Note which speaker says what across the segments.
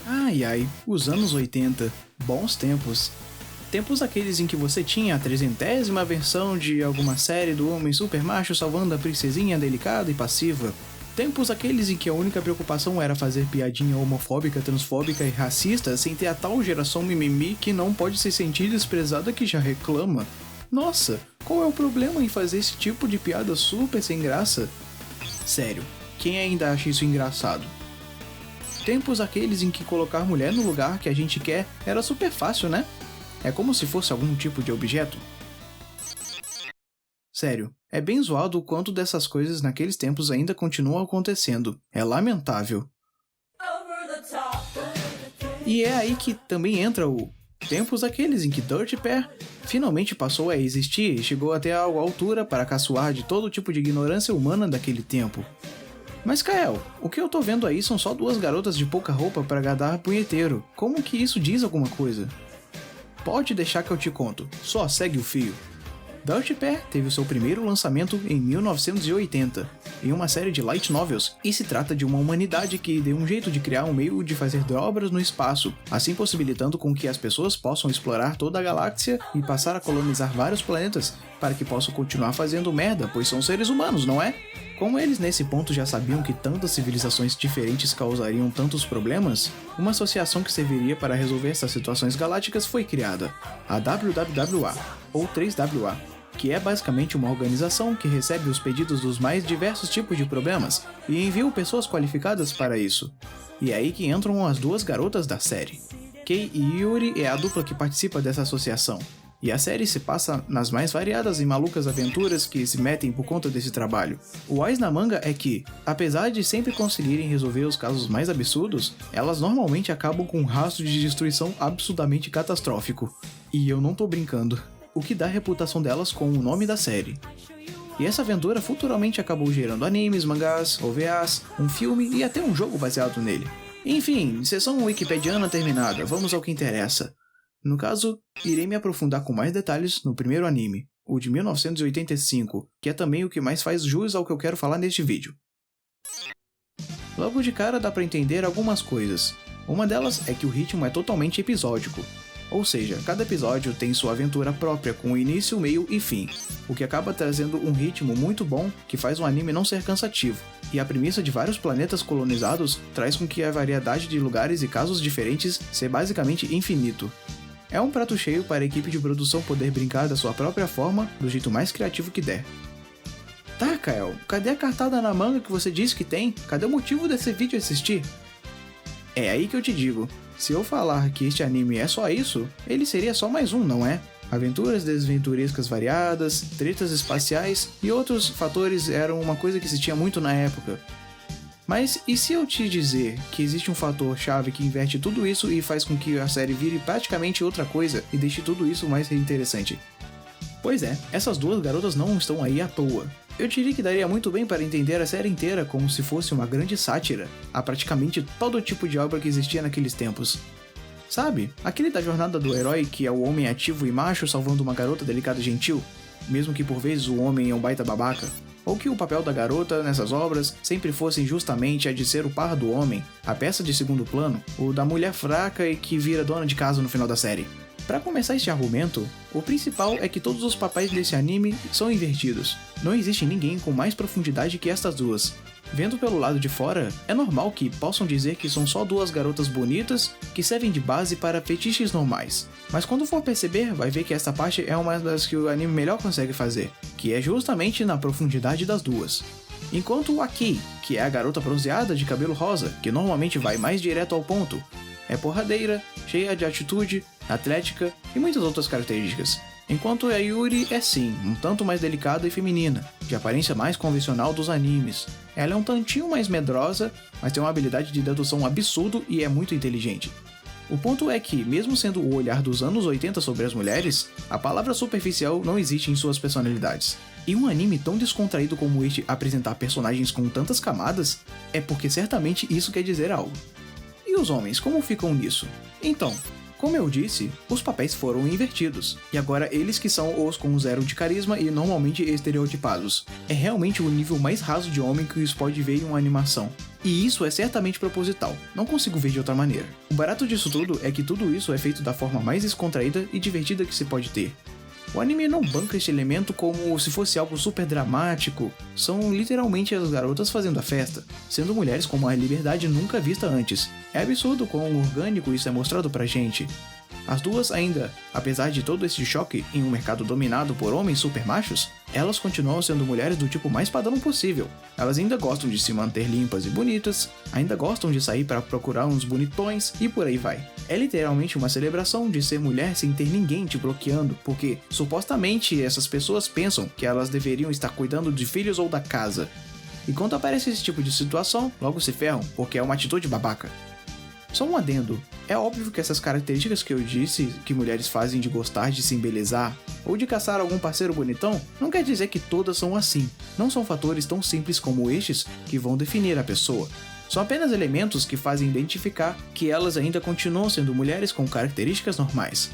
Speaker 1: Ai ai, os anos 80, bons tempos. Tempos aqueles em que você tinha a 300ª versão de alguma série do homem super macho salvando a princesinha delicada e passiva. Tempos aqueles em que a única preocupação era fazer piadinha homofóbica, transfóbica e racista sem ter a tal geração mimimi que não pode se sentir desprezada que já reclama. Nossa, qual é o problema em fazer esse tipo de piada super sem graça? Sério, quem ainda acha isso engraçado? Tempos aqueles em que colocar mulher no lugar que a gente quer era super fácil, né? É como se fosse algum tipo de objeto. Sério, é bem zoado o quanto dessas coisas naqueles tempos ainda continuam acontecendo. É lamentável. E é aí que também entra o tempos aqueles em que Dirty Pair finalmente passou a existir e chegou até a altura para caçoar de todo tipo de ignorância humana daquele tempo. Mas Kael, o que eu tô vendo aí são só duas garotas de pouca roupa para agradar punheteiro. Como que isso diz alguma coisa? Pode deixar que eu te conto, só segue o fio. Dirty Pair teve o seu primeiro lançamento em 1980, em uma série de light novels, e se trata de uma humanidade que deu um jeito de criar um meio de fazer obras no espaço, assim possibilitando com que as pessoas possam explorar toda a galáxia e passar a colonizar vários planetas, para que possam continuar fazendo merda, pois são seres humanos, não é? Como eles nesse ponto já sabiam que tantas civilizações diferentes causariam tantos problemas, uma associação que serviria para resolver essas situações galácticas foi criada, a WWWA, ou 3WA, que é basicamente uma organização que recebe os pedidos dos mais diversos tipos de problemas e envia pessoas qualificadas para isso. E é aí que entram as duas garotas da série. Kei e Yuri é a dupla que participa dessa associação, e a série se passa nas mais variadas e malucas aventuras que se metem por conta desse trabalho. O ais na manga é que, apesar de sempre conseguirem resolver os casos mais absurdos, elas normalmente acabam com um rastro de destruição absurdamente catastrófico. E eu não tô brincando. O que dá a reputação delas com o nome da série. E essa aventura futuramente acabou gerando animes, mangás, OVAs, um filme e até um jogo baseado nele. Enfim, sessão wikipediana terminada, vamos ao que interessa. No caso, irei me aprofundar com mais detalhes no primeiro anime, o de 1985, que é também o que mais faz jus ao que eu quero falar neste vídeo. Logo de cara dá pra entender algumas coisas. Uma delas é que o ritmo é totalmente episódico. Ou seja, cada episódio tem sua aventura própria com início, meio e fim, o que acaba trazendo um ritmo muito bom que faz o anime não ser cansativo, e a premissa de vários planetas colonizados traz com que a variedade de lugares e casos diferentes ser basicamente infinito. É um prato cheio para a equipe de produção poder brincar da sua própria forma, do jeito mais criativo que der. Tá, Kael, cadê a cartada na manga que você disse que tem? Cadê o motivo desse vídeo assistir? É aí que eu te digo. Se eu falar que este anime é só isso, ele seria só mais um, não é? Aventuras desventurescas variadas, tretas espaciais e outros fatores eram uma coisa que se tinha muito na época. Mas e se eu te dizer que existe um fator chave que inverte tudo isso e faz com que a série vire praticamente outra coisa e deixe tudo isso mais interessante? Pois é, essas duas garotas não estão aí à toa. Eu diria que daria muito bem para entender a série inteira como se fosse uma grande sátira a praticamente todo tipo de obra que existia naqueles tempos. Sabe, aquele da jornada do herói que é o homem ativo e macho salvando uma garota delicada e gentil, mesmo que por vezes o homem é um baita babaca. Ou que o papel da garota nessas obras sempre fosse justamente a de ser o par do homem, a peça de segundo plano, ou da mulher fraca e que vira dona de casa no final da série. Para começar este argumento, o principal é que todos os papéis desse anime são invertidos. Não existe ninguém com mais profundidade que estas duas. Vendo pelo lado de fora, é normal que possam dizer que são só duas garotas bonitas que servem de base para fetiches normais. Mas quando for perceber, vai ver que esta parte é uma das que o anime melhor consegue fazer, que é justamente na profundidade das duas. Enquanto a Kei, que é a garota bronzeada de cabelo rosa, que normalmente vai mais direto ao ponto, é porradeira, cheia de atitude, atlética e muitas outras características. Enquanto a Yuri é sim, um tanto mais delicada e feminina, de aparência mais convencional dos animes. Ela é um tantinho mais medrosa, mas tem uma habilidade de dedução absurdo e é muito inteligente. O ponto é que, mesmo sendo o olhar dos anos 80 sobre as mulheres, a palavra superficial não existe em suas personalidades. E um anime tão descontraído como este apresentar personagens com tantas camadas, é porque certamente isso quer dizer algo. E os homens, como ficam nisso? Então, Como eu disse, os papéis foram invertidos, e agora eles que são os com zero de carisma e normalmente estereotipados. É realmente o nível mais raso de homem que isso pode ver em uma animação. E isso é certamente proposital, não consigo ver de outra maneira. O barato disso tudo é que tudo isso é feito da forma mais descontraída e divertida que se pode ter. O anime não banca este elemento como se fosse algo super dramático, são literalmente as garotas fazendo a festa, sendo mulheres com uma liberdade nunca vista antes. É absurdo quão orgânico isso é mostrado pra gente. As duas ainda, apesar de todo esse choque em um mercado dominado por homens super machos, elas continuam sendo mulheres do tipo mais padrão possível. Elas ainda gostam de se manter limpas e bonitas, ainda gostam de sair para procurar uns bonitões e por aí vai. É literalmente uma celebração de ser mulher sem ter ninguém te bloqueando, porque supostamente essas pessoas pensam que elas deveriam estar cuidando de filhos ou da casa. E quando aparece esse tipo de situação, logo se ferram, porque é uma atitude babaca. Só um adendo, é óbvio que essas características que eu disse que mulheres fazem de gostar de se embelezar ou de caçar algum parceiro bonitão, não quer dizer que todas são assim. Não são fatores tão simples como estes que vão definir a pessoa. São apenas elementos que fazem identificar que elas ainda continuam sendo mulheres com características normais.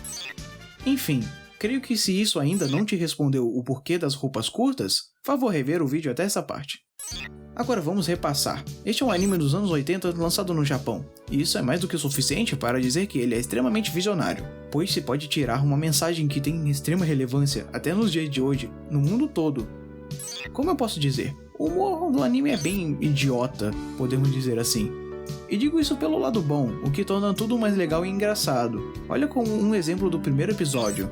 Speaker 1: Enfim, creio que se isso ainda não te respondeu o porquê das roupas curtas, favor rever o vídeo até essa parte. Agora vamos repassar. Este é um anime dos anos 80 lançado no Japão, e isso é mais do que o suficiente para dizer que ele é extremamente visionário, pois se pode tirar uma mensagem que tem extrema relevância até nos dias de hoje, no mundo todo. Como eu posso dizer? O humor do anime é bem idiota, podemos dizer assim. E digo isso pelo lado bom, o que torna tudo mais legal e engraçado. Olha como um exemplo do primeiro episódio,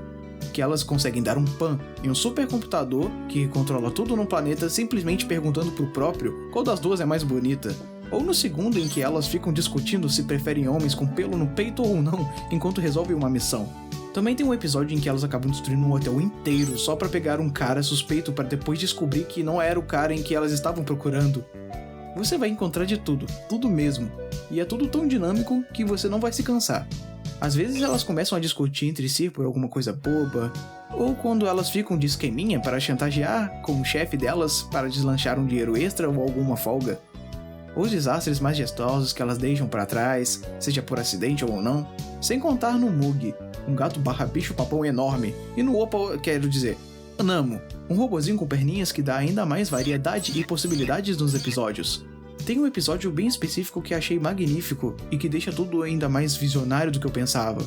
Speaker 1: que elas conseguem dar um pan em um supercomputador que controla tudo no planeta simplesmente perguntando pro próprio qual das duas é mais bonita. Ou no segundo em que elas ficam discutindo se preferem homens com pelo no peito ou não enquanto resolvem uma missão. Também tem um episódio em que elas acabam destruindo um hotel inteiro só pra pegar um cara suspeito para depois descobrir que não era o cara em que elas estavam procurando. Você vai encontrar de tudo, tudo mesmo. E é tudo tão dinâmico que você não vai se cansar. Às vezes elas começam a discutir entre si por alguma coisa boba, ou quando elas ficam de esqueminha para chantagear com o chefe delas para deslanchar um dinheiro extra ou alguma folga. Os desastres majestosos que elas deixam para trás, seja por acidente ou não, sem contar no Mug, um gato barra bicho papão enorme, e no Oppa, quero dizer, Namo, um robozinho com perninhas que dá ainda mais variedade e possibilidades nos episódios. Tem um episódio bem específico que achei magnífico e que deixa tudo ainda mais visionário do que eu pensava.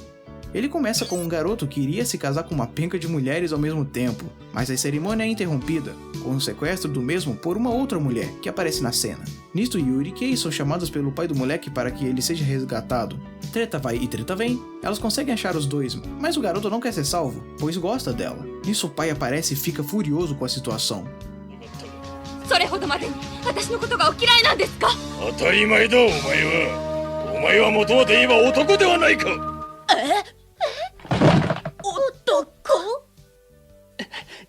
Speaker 1: Ele começa com um garoto que iria se casar com uma penca de mulheres ao mesmo tempo, mas a cerimônia é interrompida, com o sequestro do mesmo por uma outra mulher que aparece na cena. Nisto, Yuri e Kei são chamadas pelo pai do moleque para que ele seja resgatado. Treta vai e treta vem, elas conseguem achar os dois, mas o garoto não quer ser salvo, pois gosta dela. Nisso o pai aparece e fica furioso com a situação.
Speaker 2: それほどまでに私のことがお嫌いなんですか？
Speaker 3: 当たり前だお前は元はといえば男ではないか。
Speaker 2: 男？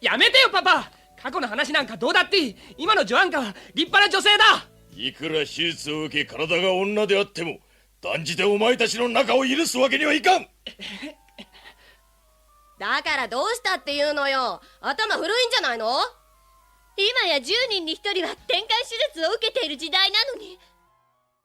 Speaker 4: やめてよパパ。過去の話なんかどうだっていい。今のジョアンカは立派な女性だ。
Speaker 3: いくら手術を受け体が女であっても断じてお前たちの仲を許すわけにはいかん。
Speaker 2: だからどうしたっていうのよ。頭古いんじゃないの？今や10人に1人は展開手術を受けている時代なのに。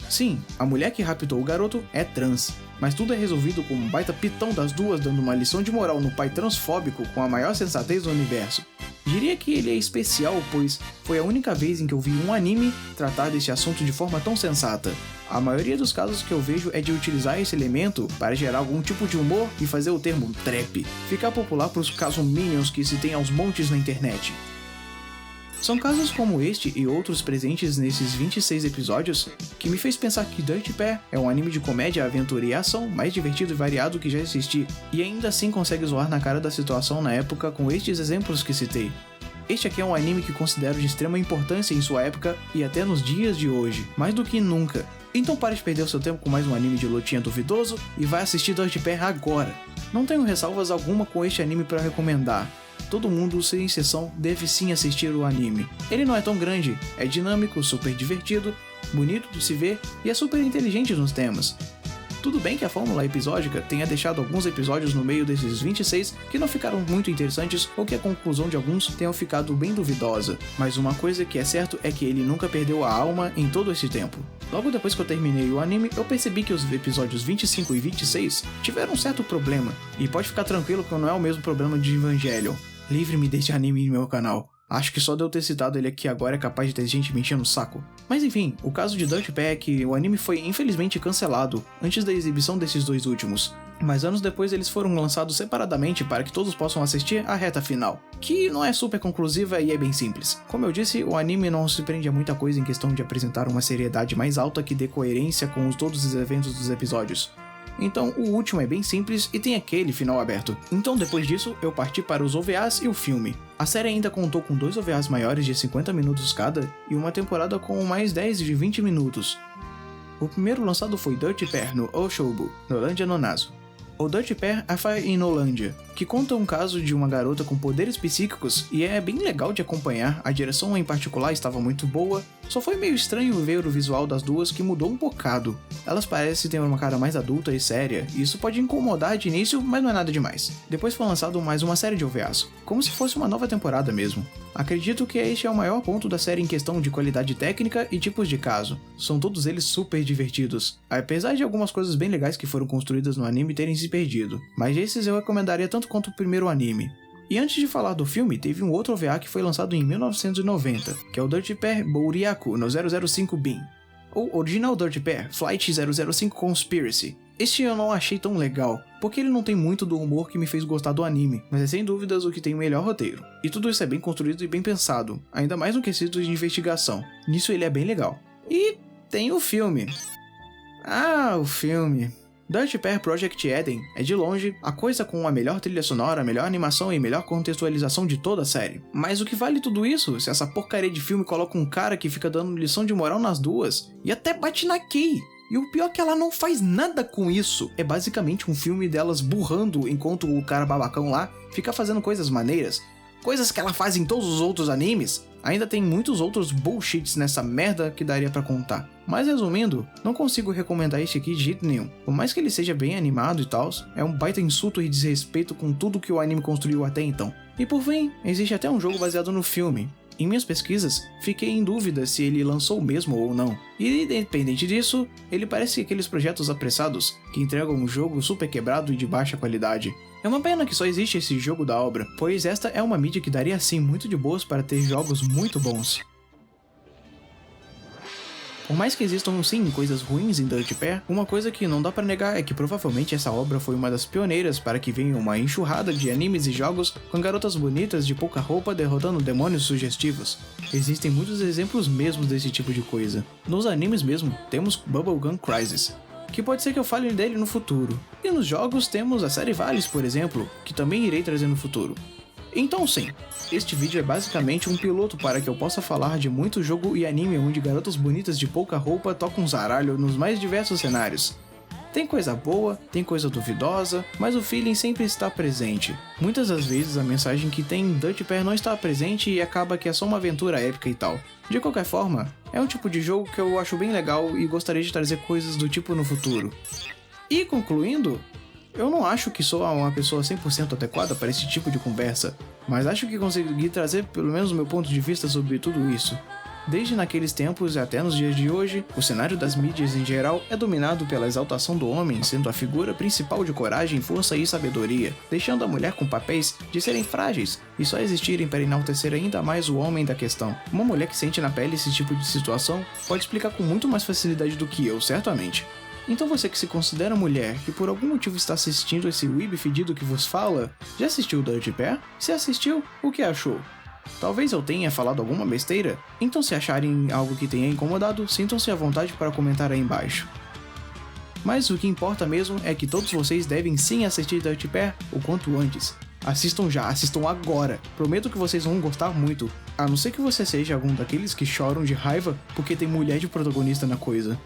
Speaker 1: Sim, a mulher que raptou o garoto é trans, mas tudo é resolvido com um baita pitão das duas dando uma lição de moral no pai transfóbico com a maior sensatez do universo. Diria que ele é especial, pois foi a única vez em que eu vi um anime tratar desse assunto de forma tão sensata. A maioria dos casos que eu vejo é de utilizar esse elemento para gerar algum tipo de humor e fazer o termo trap ficar popular para os casos minions que se tem aos montes na internet. São casos como este e outros presentes nesses 26 episódios que me fez pensar que Dirty Pair é um anime de comédia, aventura e ação mais divertido e variado que já assisti, e ainda assim consegue zoar na cara da situação na época com estes exemplos que citei. Este aqui é um anime que considero de extrema importância em sua época e até nos dias de hoje, mais do que nunca. Então pare de perder o seu tempo com mais um anime de lutinha duvidoso e vai assistir Dirty Pair agora. Não tenho ressalvas alguma com este anime para recomendar. Todo mundo, sem exceção, deve sim assistir o anime. Ele não é tão grande, é dinâmico, super divertido, bonito de se ver e é super inteligente nos temas. Tudo bem que a fórmula episódica tenha deixado alguns episódios no meio desses 26 que não ficaram muito interessantes ou que a conclusão de alguns tenham ficado bem duvidosa, mas uma coisa que é certo é que ele nunca perdeu a alma em todo esse tempo. Logo depois que eu terminei o anime, eu percebi que os episódios 25 e 26 tiveram um certo problema, e pode ficar tranquilo que não é o mesmo problema de Evangelion. Livre-me deste anime no meu canal. Acho que só de eu ter citado ele aqui agora é capaz de ter gente me enchendo o saco. Mas enfim, o caso de Dirty Pair é que o anime foi infelizmente cancelado antes da exibição desses dois últimos. Mas anos depois eles foram lançados separadamente para que todos possam assistir a reta final, que não é super conclusiva e é bem simples. Como eu disse, o anime não se prende a muita coisa em questão de apresentar uma seriedade mais alta que dê coerência com todos os eventos dos episódios. Então o último é bem simples e tem aquele final aberto. Então depois disso eu parti para os OVAs e o filme. A série ainda contou com 2 OVAs maiores de 50 minutos cada e uma temporada com mais 10 de 20 minutos. O primeiro lançado foi Dirty Pair no Oshobu, Nolandia no Naso. O Dirty Pair é Fire in Nolandia, que conta um caso de uma garota com poderes psíquicos e é bem legal de acompanhar, a direção em particular estava muito boa, só foi meio estranho ver o visual das duas que mudou um bocado. Elas parecem ter uma cara mais adulta e séria, e isso pode incomodar de início, mas não é nada demais. Depois foi lançado mais uma série de OVAs, como se fosse uma nova temporada mesmo. Acredito que este é o maior ponto da série em questão de qualidade técnica e tipos de caso. São todos eles super divertidos, apesar de algumas coisas bem legais que foram construídas no anime terem se perdido, mas esses eu recomendaria tanto quanto o primeiro anime. E antes de falar do filme, teve um outro OVA que foi lançado em 1990, que é o Dirty Pair Bouriaku no 005 Bin, ou Original Dirty Pair Flight 005 Conspiracy. Este eu não achei tão legal, porque ele não tem muito do humor que me fez gostar do anime, mas é sem dúvidas o que tem o melhor roteiro. E tudo isso é bem construído e bem pensado, ainda mais no quesito de investigação. Nisso ele é bem legal. E tem o filme. O filme. Dirty Pair Project Eden é de longe a coisa com a melhor trilha sonora, a melhor animação e melhor contextualização de toda a série. Mas o que vale tudo isso se essa porcaria de filme coloca um cara que fica dando lição de moral nas duas e até bate na Kei? E o pior é que ela não faz nada com isso. É basicamente um filme delas burrando enquanto o cara babacão lá fica fazendo coisas maneiras. Coisas que ela faz em todos os outros animes. Ainda tem muitos outros bullshits nessa merda que daria pra contar. Mas resumindo, não consigo recomendar este aqui de jeito nenhum. Por mais que ele seja bem animado e tal, é um baita insulto e desrespeito com tudo que o anime construiu até então. E por fim, existe até um jogo baseado no filme. Em minhas pesquisas, fiquei em dúvida se ele lançou mesmo ou não. E independente disso, ele parece aqueles projetos apressados que entregam um jogo super quebrado e de baixa qualidade. É uma pena que só existe esse jogo da obra, pois esta é uma mídia que daria sim muito de boas para ter jogos muito bons. Por mais que existam sim coisas ruins em Dirty Pair, uma coisa que não dá pra negar é que provavelmente essa obra foi uma das pioneiras para que venha uma enxurrada de animes e jogos com garotas bonitas de pouca roupa derrotando demônios sugestivos. Existem muitos exemplos mesmo desse tipo de coisa. Nos animes mesmo, temos Bubblegum Crisis, que pode ser que eu fale dele no futuro. E nos jogos temos a série Valis, por exemplo, que também irei trazer no futuro. Então sim, este vídeo é basicamente um piloto para que eu possa falar de muito jogo e anime onde garotas bonitas de pouca roupa tocam zaralho nos mais diversos cenários. Tem coisa boa, tem coisa duvidosa, mas o feeling sempre está presente. Muitas das vezes a mensagem que tem em Dirty Pair não está presente e acaba que é só uma aventura épica e tal. De qualquer forma, é um tipo de jogo que eu acho bem legal e gostaria de trazer coisas do tipo no futuro. E concluindo, eu não acho que sou uma pessoa 100% adequada para esse tipo de conversa, mas acho que consegui trazer pelo menos o meu ponto de vista sobre tudo isso. Desde naqueles tempos e até nos dias de hoje, o cenário das mídias em geral é dominado pela exaltação do homem sendo a figura principal de coragem, força e sabedoria, deixando a mulher com papéis de serem frágeis e só existirem para enaltecer ainda mais o homem da questão. Uma mulher que sente na pele esse tipo de situação pode explicar com muito mais facilidade do que eu, certamente. Então você que se considera mulher, que por algum motivo está assistindo esse weeb fedido que vos fala, já assistiu Dirty Pair? Se assistiu, o que achou? Talvez eu tenha falado alguma besteira? Então se acharem algo que tenha incomodado, sintam-se à vontade para comentar aí embaixo. Mas o que importa mesmo é que todos vocês devem sim assistir Dirty Pair o quanto antes. Assistam já, assistam agora. Prometo que vocês vão gostar muito. A não ser que você seja algum daqueles que choram de raiva porque tem mulher de protagonista na coisa.